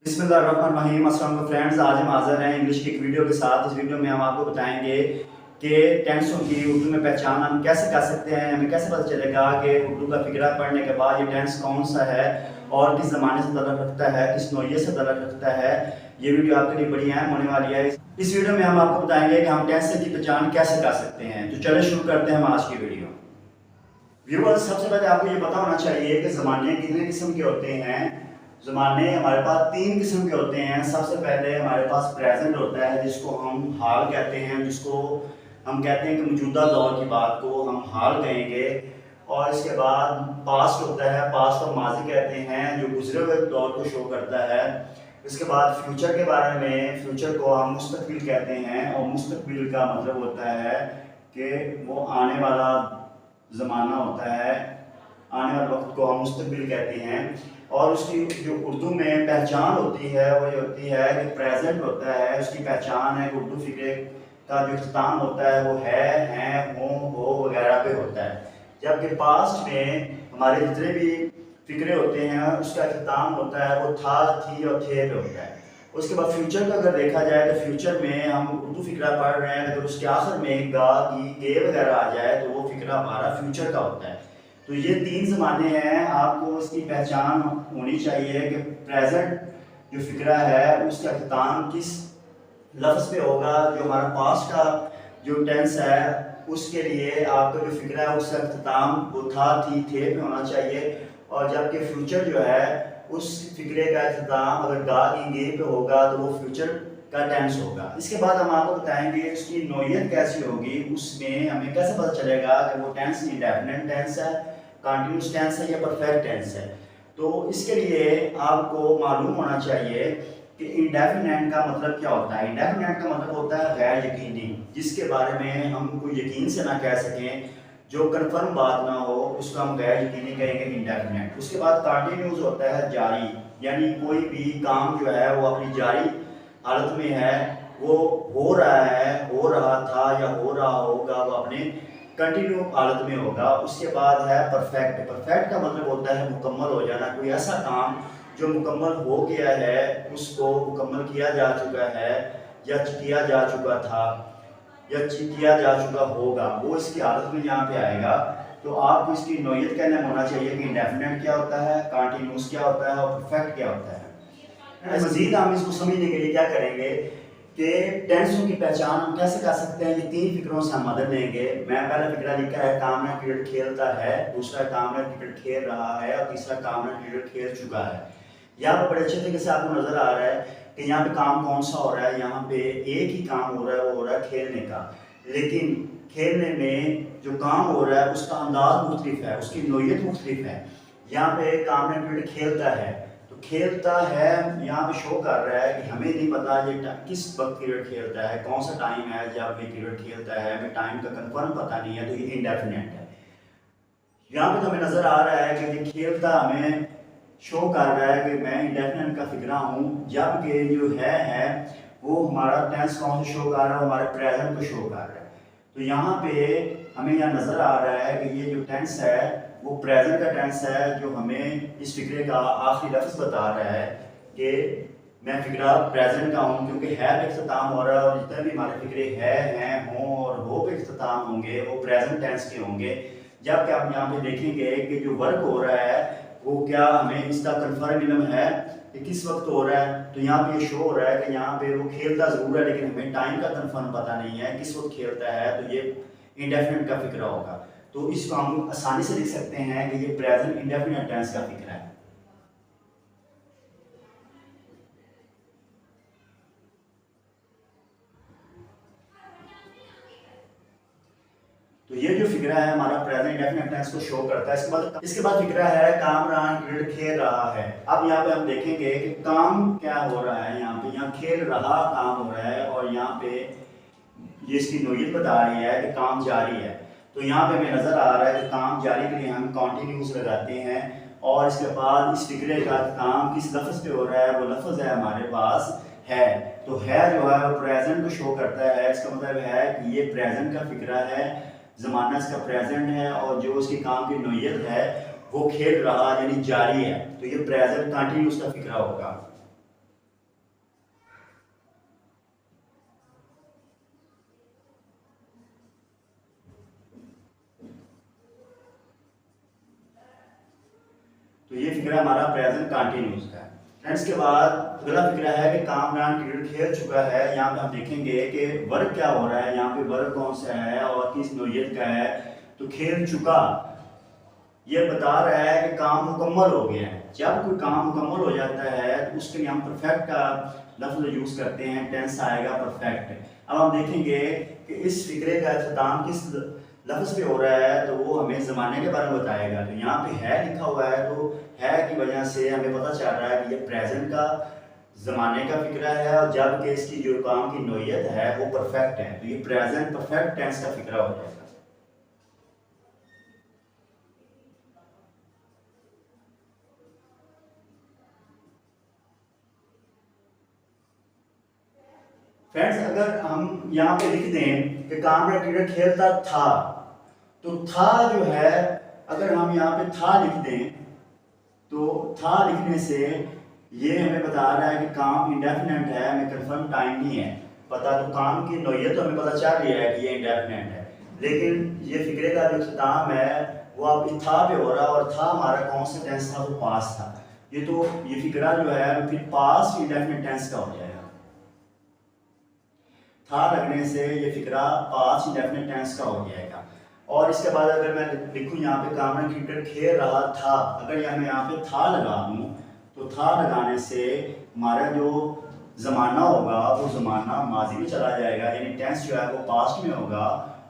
बिस्मिल्लाहिर्रहमानिर्रहीम। अस्सलाम फ्रेंड्स, आज हम हाज़िर हैं इंग्लिश की एक वीडियो के साथ। इस वीडियो में हम आपको बताएंगे कि टेंसों की उर्दू में पहचान हम कैसे कर सकते हैं। हमें कैसे पता चलेगा कि उर्दू का फिक्रा पढ़ने के बाद ये टेंस कौन सा है और किस ज़माने से तल्लुक़ रखता है, किस नौइयत से तल्लुक़ रखता है। ये वीडियो आपके लिए बड़ी अहम होने वाली है। इस वीडियो में हम आपको बताएंगे कि हम टेंस की पहचान कैसे कर सकते हैं। तो चलिए शुरू करते हैं हम आज की वीडियो। व्यूअर्स, सबसे पहले आपको ये पता होना चाहिए कि ज़माने कितने किस्म के होते हैं। ज़माने हमारे पास तीन किस्म के होते हैं। सबसे पहले हमारे पास प्रेजेंट होता है, जिसको हम हाल कहते हैं, जिसको हम कहते हैं कि मौजूदा दौर की बात को हम हाल कहेंगे। और इसके बाद पास्ट होता है, पास्ट और माजी कहते हैं, जो गुजरे हुए दौर को शो करता है। इसके बाद फ्यूचर के बारे में, फ्यूचर को हम मुस्तकबिल कहते हैं, और मुस्तकबिल का मतलब होता है कि वो आने वाला ज़माना होता है, आने वाले वक्त को हम मुस्तकबिल कहते हैं। और उसकी जो उर्दू में पहचान होती है वो ये होती है कि प्रेजेंट होता है, उसकी पहचान है। उर्दू फिक्रे का जो इख्तिताम होता है वो है, हैं, हों, हो वगैरह पे होता है। जबकि पास्ट में हमारे जितने भी फिक्रे होते हैं उसका इख्तिताम होता है वो था, थी और थे पे होता है। उसके बाद फ्यूचर का अगर देखा जाए तो फ्यूचर में हम उर्दू फिक्रा पढ़ रहे हैं, अगर उसके आखिर में गा, की, के वगैरह आ जाए तो वो फिक्रा हमारा फ्यूचर का होता है। तो ये तीन ज़माने हैं, आपको इसकी पहचान होनी चाहिए कि प्रेजेंट जो फिक्रा है उसका अख्ताम किस लफ्ज़ पे होगा। जो हमारा पास्ट का जो टेंस है उसके लिए आपका जो फिक्रा है उसका अख्ताम वो था, थी, थे पे होना चाहिए। और जबकि फ्यूचर जो है उस फिक्रे का अख्ताम अगर गा, की, गे पे होगा तो वो फ्यूचर का टेंस होगा। इसके बाद हम आपको बताएंगे उसकी नौइयत कैसी होगी, उसमें हमें कैसे पता चलेगा कि वो टेंस इंडेफिनिट टेंस है, कंटिन्यूस टेंस है या परफेक्ट टेंस है। तो इसके लिए आपको मालूम होना चाहिए कि इंडेफिनिट का मतलब क्या होता है। इंडेफिनिट का मतलब होता है गैर यकीनी, जिसके बारे में हम कोई यकीन से ना कह सकें, जो कन्फर्म बात ना हो उसको हम गैर यकीनी कहेंगे इंडेफिनिट। उसके बाद कंटिन्यूस होता है जारी, यानी कोई भी काम जो है वो अपनी जारी हालत में है, वो हो रहा है, हो रहा था या हो रहा होगा, वो अपने कंटिन्यू हालत में होगा। उसके बाद है परफेक्ट। परफेक्ट का मतलब होता है मुकम्मल हो जाना। कोई ऐसा काम जो मुकम्मल हो गया है, उसको मुकम्मल किया जा चुका है या किया जा चुका था या किया जा चुका होगा, वो इसकी हालत में यहाँ पे आएगा। तो आपको इसकी नौइयत का इल्म होना चाहिए कि इंडेफिनिट क्या होता है, कंटिन्यूस क्या होता है और परफेक्ट क्या होता है। मजीद हम इसको समझने के लिए क्या करेंगे कि टेंसों की पहचान हम कैसे कर सकते हैं। ये तीन फिक्रों से हम मदद लेंगे। मैं पहला फिक्रा लिखा है, कामना क्रिकेट खेलता है, दूसरा कामना क्रिकेट खेल रहा है और तीसरा कामना क्रिकेट खेल चुका है। यहाँ पर बड़े अच्छे तरीके से आपको नजर आ रहा है कि यहाँ पे काम कौन सा हो रहा है। यहाँ पे एक ही काम हो रहा है, वो हो रहा है खेलने का। लेकिन खेलने में जो काम हो रहा है उसका अंदाज मुख्तलिफ है, उसकी नोयत मुख्तलिफ है। यहाँ पे कामना क्रिकेट खेलता है, तो खेलता है यहाँ पे शो कर रहा है कि हमें नहीं पता ये किस वक्त क्रिकेट खेलता है, कौन सा टाइम है जब ये क्रिकेट खेलता है, हमें टाइम का कंफर्म पता नहीं है, तो ये इंडेफिनिट है। यहाँ पे तो हमें नजर आ रहा है कि ये खेलता हमें शो कर रहा है कि मैं इंडेफिनिट का फिक्रा हूँ, जबकि जो है वो हमारा टेंस कौन से शो कर रहा है, हमारे प्रेजेंट को शो कर रहा है। तो यहाँ पे हमें यह नज़र आ रहा है कि ये जो टेंस है वो प्रेजेंट का टेंस है, जो हमें इस फिक्रे का आखिरी लफ्ज़ बता रहा है कि मैं फिक्रा प्रेजेंट का हूँ, क्योंकि है पे इख्तिताम हो रहा है और जितने भी हमारे फिक्रे हैं, हों और हो पे इख्तिताम होंगे वो प्रेजेंट टेंस के होंगे। जबकि आप यहाँ पे देखेंगे कि जो वर्क हो रहा है वो क्या हमें इसका कन्फर्म इल्म है कि किस वक्त हो रहा है। तो यहाँ पे ये शो हो रहा है कि यहाँ पे वो खेलता ज़रूर है, लेकिन हमें टाइम का कन्फर्म पता नहीं है किस वक्त खेलता है, तो ये इंडेफिनिट का फिक्रा होगा। तो इसको हम आसानी से लिख सकते हैं कि ये प्रेजेंट इंडेफिनिट टेंस का फिक्रा है। तो ये जो फिक्रा है हमारा प्रेजेंट इंडेफिनिट टेंस को शो करता है। इसके बाद फिक्रा है कामरान क्रिकेट खेल रहा है। अब यहाँ पे हम देखेंगे कि काम क्या हो रहा है। यहाँ खेल रहा काम हो रहा है और यहाँ पे ये इसकी नोयत बता रही है कि काम जारी है। तो यहाँ पे हमें नजर आ रहा है कि काम जारी के लिए हम कंटिन्यूस लगाते हैं और इसके बाद इस फिक्रे का काम किस लफ्ज़ पे हो रहा है, वो लफ्ज़ है हमारे पास है। तो है जो है वो प्रेजेंट को शो करता है। इसका मतलब है कि ये प्रेजेंट का फिक्रा है, ज़माना इसका प्रेजेंट है और जो उसके काम की नोयत है वो खेल रहा यानी जारी है। तो ये प्रेजेंट कंटिन्यूस का फिक्रा होगा। तो ये फिक्रा हमारा प्रेजेंट कंटिन्यूस का है। फ्रेंड्स के बाद अगला फिक्रा है कि कामरान क्रिकेट खेल चुका है। यहाँ पे हम देखेंगे कि वर्क क्या हो रहा है, यहाँ पे वर्क कौन सा है और किस नौयत का है। तो खेल चुका ये बता रहा है कि काम मुकम्मल हो गया है। जब कोई काम मुकम्मल हो जाता है तो उसके लिए हम परफेक्ट का लफ्ज़ यूज़ करते हैं, टेंस आएगा परफेक्ट। अब हम देखेंगे कि इस फिक्रे का इख्तिताम किस लफ्ज़ पे हो रहा है, तो वो हमें ज़माने के बारे में बताएगा। तो यहाँ पे है लिखा हुआ है, तो है की वजह से हमें पता चल रहा है कि ये प्रेजेंट का ज़माने का फिक्रा है, और जबकि इसकी जो काम की नौयत है वो परफेक्ट है, तो ये प्रेजेंट परफेक्ट टेंस का फिक्रा हो जाएगा। फ्रेंड्स अगर हम यहाँ पे लिख दें कि कामरान क्रिकेट खेलता था, तो था जो है अगर हम यहाँ पे था लिख दें, तो था लिखने से ये हमें बता रहा है कि काम इंडेफिनेट है, हमें कंफर्म टाइम नहीं है पता। तो काम की नौयत तो हमें पता चल रही है कि ये इंडेफिनेट है, लेकिन ये फिक्रे का जो इख्तिताम है वो अब था पे हो रहा है, और था हमारा कौन सा टेंस था, वो पास था। ये फिक्रा जो है फिर पास इंडेफिनेट टेंस का हो जाएगा। था लगने से ये फिक्रा पास्ट इंडेफिनिट टेंस का हो जाएगा। और इसके बाद अगर मैं लिखूँ यहाँ पे कामरान क्रिकेट खेल रहा था, अगर मैं यहाँ पे था लगा दूँ, तो था लगाने से हमारा जो ज़माना होगा वो ज़माना माजी में चला जाएगा, यानी टेंस जो है वो पास्ट में होगा।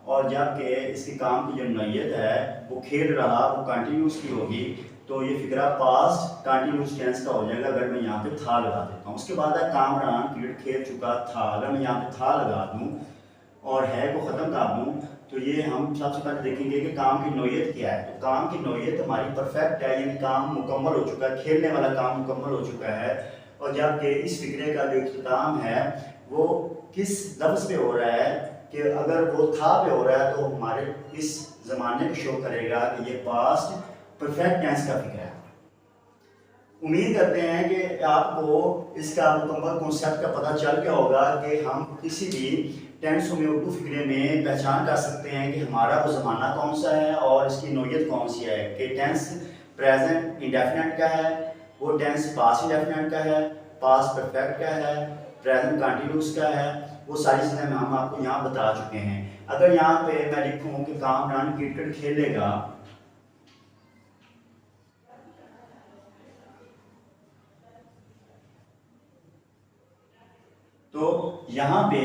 और जबकि इसके काम की जो नौयत है वो खेल रहा, वो कंटिन्यूस की होगी, तो ये फिक्रा पास्ट कंटिन्यूस टेंस का हो जाएगा अगर मैं यहाँ पे था लगा देता हूँ। उसके बाद है कामरान क्रिकेट खेल चुका था, अगर मैं यहाँ पे था लगा दूँ और है को ख़त्म कर दूँ, तो ये हम सबसे पहले देखेंगे कि काम की नौयत क्या है। तो काम की नौयत हमारी परफेक्ट है, यानी काम मुकम्मल हो चुका है, खेलने वाला काम मुकम्मल हो चुका है। और जबकि इस फिक्रे का जो इख्तिताम है वो किस लफ्ज़ पे हो रहा है, कि अगर वो था पे हो रहा है तो हमारे इस ज़माने को शो करेगा कि ये पास्ट परफेक्ट टेंस का फिक्र है। उम्मीद करते हैं कि आपको इसका मुकम्मल कॉन्सेप्ट का पता चल गया होगा कि हम किसी भी टेंस में उर्दू फिक्रे में पहचान कर सकते हैं कि हमारा वो ज़माना कौन सा है और इसकी नौयत कौन सी है। कि टेंस प्रेजेंट इंडेफिनेट का है, वो टेंस पास्ट इंडेफिनेट का है, पास्ट परफेक्ट का है, प्रेजेंट कंटिन्यूस का है। वो सारी चीज़ें हम आपको यहाँ बता चुके हैं। अगर यहाँ पे मैं लिखूँ कि कामरान क्रिकेट खेलेगा, तो यहाँ पे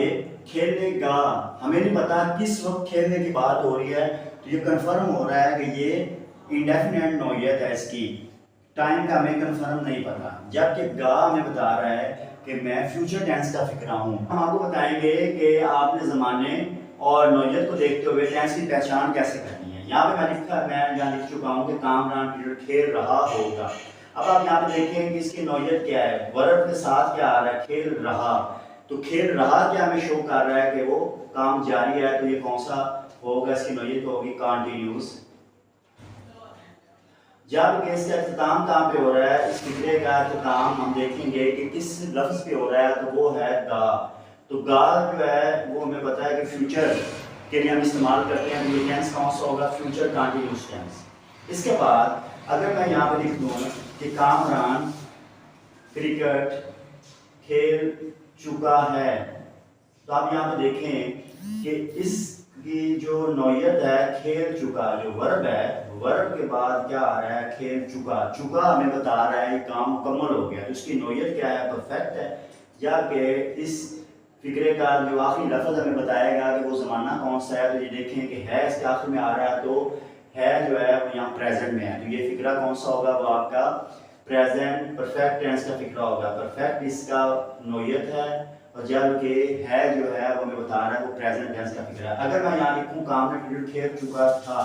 खेलेगा, हमें नहीं पता किस वक्त खेलने की बात हो रही है, तो ये कंफर्म हो रहा है कि ये इंडेफिनेट नौयत है, इसकी टाइम का हमें कंफर्म नहीं पता। जबकि गा हमें बता रहा है कि मैं फ्यूचर टेंस का फिक्रा हूँ। हम आपको बताएंगे कि आपने ज़माने और नौयत को देखते हुए टेंस की पहचान कैसे करनी है। यहाँ पे मैं यहाँ लिख चुका हूँ कि कामरान क्रिकेट खेल रहा होगा। अब आप यहाँ पे देखें कि इसकी नौयत क्या है, वर्ब के साथ क्या आ रहा है, खेल रहा। तो खेल रहा क्या हमें शो कर रहा है कि वो काम जारी है, तो ये कौन सा होगा, इसकी नौयत होगी कंटिन्यूस। जब केस का इख्तिताम कहाँ पे हो रहा है, इस फिक्रे का इख्तिताम हम देखेंगे कि किस लफ्ज़ पे हो रहा है, तो वो है गा। तो गा जो है वो हमें पता है कि फ्यूचर के लिए हम इस्तेमाल करते हैं, तो ये टेंस कौन सा होगा, फ्यूचर कंटिन्यूस टेंस। इसके बाद अगर मैं यहाँ पे लिख दूँ कि कामरान क्रिकेट खेल चुका है, तो आप यहाँ पे देखें कि इसकी जो नौयत है खेल चुका, जो वर्ब है, वर्ब के बाद क्या आ रहा है, खेल चुका। चुका हमें बता रहा है कि काम मुकम्मल हो गया, तो उसकी नौयत क्या है, परफेक्ट है। या कि इस फिक्रे का जो आखिरी लफ्ज़ हमें बताएगा कि वो ज़माना कौन सा है, तो ये देखें कि है इसके आखिर में आ रहा है, तो है जो है वो यहाँ प्रेजेंट में है, तो ये फिक्रा कौन सा होगा, वो आपका प्रेजेंट परफेक्ट टेंस का फिक्रा होगा। परफेक्ट इसका नौयत है, और जबकि है जो है वो हमें बता रहा है वो प्रेजेंट टेंस का फिक्रा है। अगर मैं यहाँ लिखूँ कामरान क्रिकेट खेल चुका था,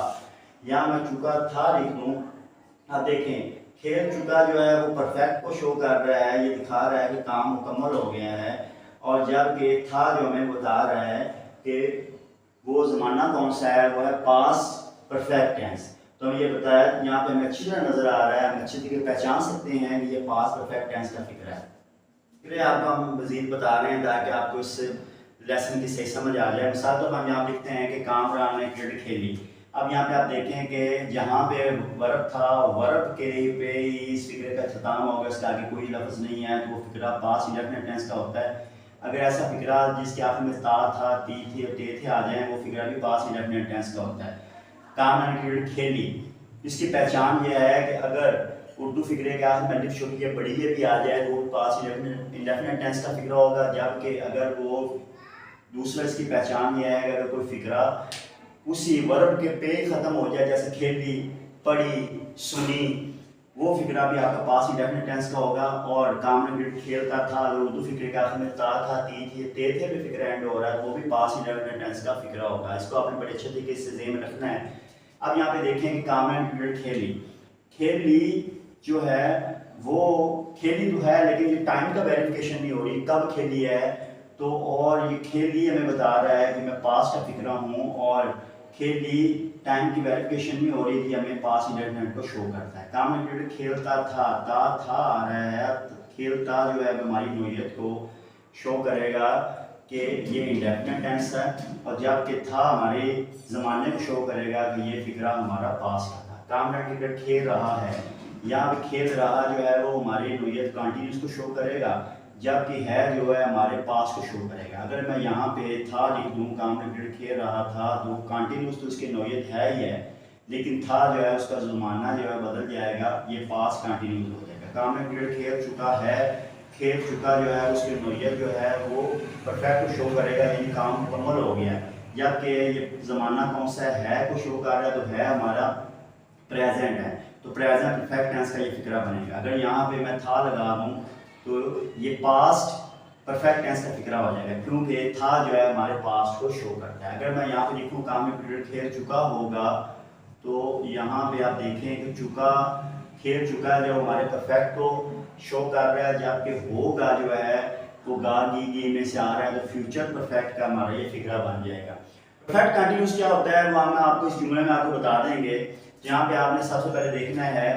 या मैं चुका था लिख दूँ, अब देखें खेल चुका जो है वो परफेक्ट को शो कर रहा है, ये दिखा रहा है कि काम मुकम्मल हो गया है। और जबकि था जो हमें बता रहा है कि वो ज़माना कौन सा है, वो है पास्ट परफेक्ट टेंस। तो हमें ये बताया, यहाँ पे हमें अच्छी तरह नजर आ रहा है, हम अच्छी तरीके पहचान सकते हैं कि ये पास्ट परफेक्ट टेंस का फिक्र है। फिर आपको हम मज़ीद बता रहे हैं ताकि आपको इस लेसन की सही समझ आ जाए। मिसाल तो हम यहाँ लिखते हैं कि कामरान ने क्रिकेट खेली, अब यहाँ पे आप देखें कि जहाँ पे वर्ब था, वर्ब के पे ही इस फिक्रे का अख्ताम होगा, इसके आगे कोई लफ्ज़ नहीं है, तो वो फिक्रा पास इंडेफिनिट टेंस का होता है। अगर ऐसा फिक्रा जिसके आखिर में ता था, ती थी और टे थे आ जाए, वो फिक्रा भी पास इंडेफिनिट टेंस का होता है। काम अनक्रिएटेड खेली, इसकी पहचान ये है कि अगर उर्दू फिक्रे के आखिर में अलिफ छोटी या बड़ी ये भी आ जाए तो वो पास इंडेफिनिट टेंस का फिक्रा होगा। जबकि अगर वो दूसरा, इसकी पहचान ये है कि अगर कोई फिक्रा उसी वर्ब के पे ख़त्म हो जाए, जैसे खेली, पढ़ी, सुनी, वो फिक्रा भी आपका पास इंडेफिनिट टेंस का होगा। और काम ने खेलता था, अगर उर्दू फिक्रे के आखिर में ता था, ती थी, ते थे भी फिक्रा एंड हो रहा है, वो भी पास इंडेफिनिट टेंस का फिक्रा होगा। इसको आपने बड़े अच्छे तरीके से ज़हन में रखना है। अब यहाँ पे देखें कि काम ने खेली, खेली जो है वो खेली तो है, लेकिन ये टाइम का वेरिफिकेशन नहीं हो रही, कब खेली है तो। और ये खेली हमें बता रहा है कि मैं पास्ट का फिक्रा हूँ, और खेली टाइम की वेरिफिकेशन नहीं हो रही थी, हमें पास इंडेफिनिट को शो करता है। काम इंडेफिनिट खेलता था, था आ रहा है, खेलता जो है हमारी नोयत को शो करेगा कि ये इंडेफिनिट टेंस है, और जबकि था हमारे ज़माने को शो करेगा कि ये फिक्रा हमारा पास का था। काम इंडेफिनिट खेल रहा है, यहाँ पे खेल रहा जो है वो हमारी नोयत कंटिन्यूस को शो करेगा, जबकि है जो है हमारे पास को शो करेगा। अगर मैं यहाँ पे था लिख दूँ, काम पीरियड खेल रहा था, तो कंटिन्यूस तो उसकी नोयत है ही है, लेकिन था जो है उसका ज़माना जो है बदल जाएगा, ये पास कंटिन्यूस हो जाएगा। काम पीरियड खेल चुका है, खेल चुका जो है उसकी नोयत जो है वो परफेक्ट को शो करेगा, यानी काम मुकम्मल हो गया है। जबकि ये ज़माना कौन सा है को शो कर रहा है, तो है हमारा प्रेजेंट है, तो प्रेजेंट परफेक्ट टेंस का ये फिक्रा बनेगा। अगर यहाँ पे मैं था लगा दूँ तो ये पास्ट परफेक्ट टेंस का फिक्रा हो जाएगा, क्योंकि था जो है हमारे पास्ट को शो करता है। अगर मैं यहाँ पे लिखूँ काम में पीरियड खेल चुका होगा, तो यहाँ पे आप देखें कि चुका खेल चुका है जो हमारे परफेक्ट को शो कर रहा है, जबकि होगा जो है वो गा गी में से आ रहा है, तो फ्यूचर परफेक्ट का हमारा ये फिक्रा बन जाएगा। परफेक्ट कंटिन्यूस क्या होता है वो हम आपको इस जुमले में आपको बता देंगे। जहाँ पे आपने सबसे पहले देखना है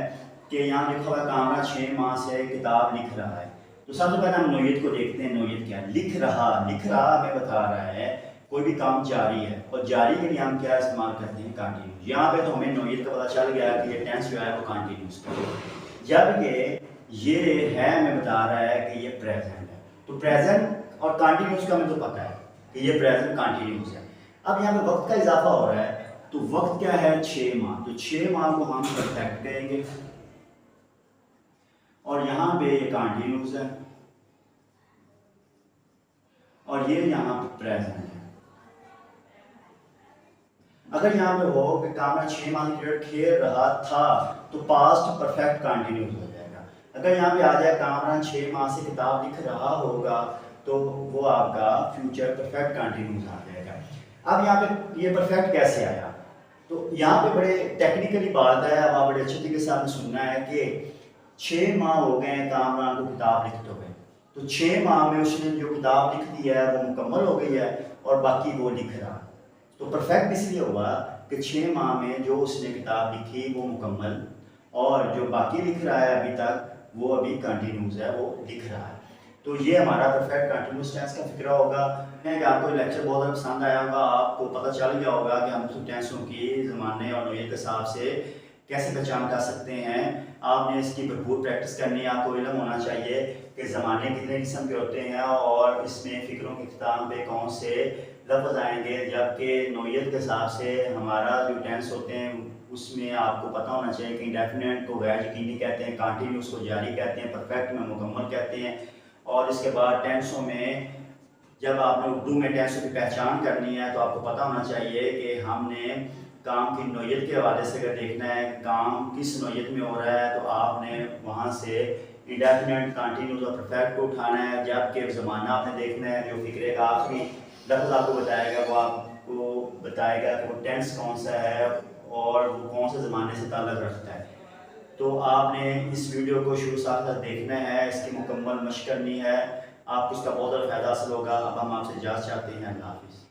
कि यहाँ लिखा हुआ कामरा 6 माह से किताब लिख रहा है, तो सबसे पहले हम नोयत को देखते हैं। नोयत क्या है? लिख रहा, लिख रहा हमें बता रहा है कोई भी काम जारी है, और जारी के लिए हम क्या इस्तेमाल करते हैं? कंटिन्यूस। यहाँ पे तो हमें नोयत का पता चल गया कि ये टेंस जो है वो कंटिन्यूस का, जबकि ये है हमें बता रहा है कि ये प्रेजेंट है। तो प्रेजेंट और कंटिन्यूस का हमें तो पता है कि ये प्रेजेंट कंटिन्यूस है। अब यहाँ पे वक्त का इजाफा हो रहा है, तो वक्त क्या है? 6 माह, तो 6 माह को हम परफेक्ट करेंगे, और यहाँ पे ये कंटिन्यूस है, और ये यहाँ पे प्रेजेंट है। अगर यहाँ पे हो कि कामरा 6 माह पीरियड खेल रहा था, तो पास्ट परफेक्ट कंटिन्यूस हो जाएगा। अगर यहाँ पे आ जाए कामरा 6 माह से किताब लिख रहा होगा, तो वो आपका फ्यूचर परफेक्ट कंटिन्यूस आ जाएगा। अब यहाँ पे ये परफेक्ट कैसे आया? तो यहाँ पे बड़े टेक्निकली बात है, अब आप बड़े अच्छे तरीके से आपने सुनना है कि 6 माह हो गए कामरान को किताब लिखते हुए, तो 6 माह में उसने जो किताब लिख दी है वो मुकम्मल हो गई है, और बाकी वो लिख रहा। तो परफेक्ट इसलिए हुआ कि 6 माह में जो उसने किताब लिखी वो मुकम्मल, और जो बाकी लिख रहा है अभी तक वो अभी कंटिन्यूस है, वो लिख रहा है। तो ये हमारा परफेक्ट कंटिन्यूस टेंस का फिक्रा होगा। कि आपको लेक्चर बहुत ज़्यादा पसंद आया होगा, आपको पता चल गया होगा कि हम टेंसों की ज़माने और नोयत के हिसाब से कैसे पहचान कर सकते हैं। आपने इसकी भरपूर प्रैक्टिस करनी है, आपको इल्म होना चाहिए कि ज़माने कितने किस्म के होते हैं, और इसमें फ़िक्रों के इख्तिताम पे कौन से लफ्ज़ आएंगे। जबकि नोयत के हिसाब से हमारा जो टेंस होते हैं उसमें आपको पता होना चाहिए कि इंडेफिनिट को गैर यकीनी कहते हैं, कंटिन्यूस को जारी कहते हैं, परफेक्ट में मुकम्मल कहते हैं। और इसके बाद टेंसों में जब आपने उर्दू में टेंसों की पहचान करनी है, तो आपको पता होना चाहिए कि हमने काम की नोयत के हवाले से अगर देखना है काम किस नोयत में हो रहा है, तो आपने वहाँ से इंडेफिनिट, कंटिन्यूस और परफेक्ट को उठाना है। जबकि ज़माना आपने देखना है, जो फिक्रे का आखिरी लफ्ज़ आपको बताएगा वो आपको बताएगा कि वो टेंस कौन सा है और वो कौन से ज़माने से ताल्लुक़ रखता है। तो आपने इस वीडियो को शुरू से आखिर तक देखना है, इसकी मुकम्मल मशक़ करनी है, आपको इसका बहुत ज़्यादा फ़ायदा हासिल होगा। अब हम आपसे इजाज़त चाहते हैं। अल्लाह हाफ़िज़।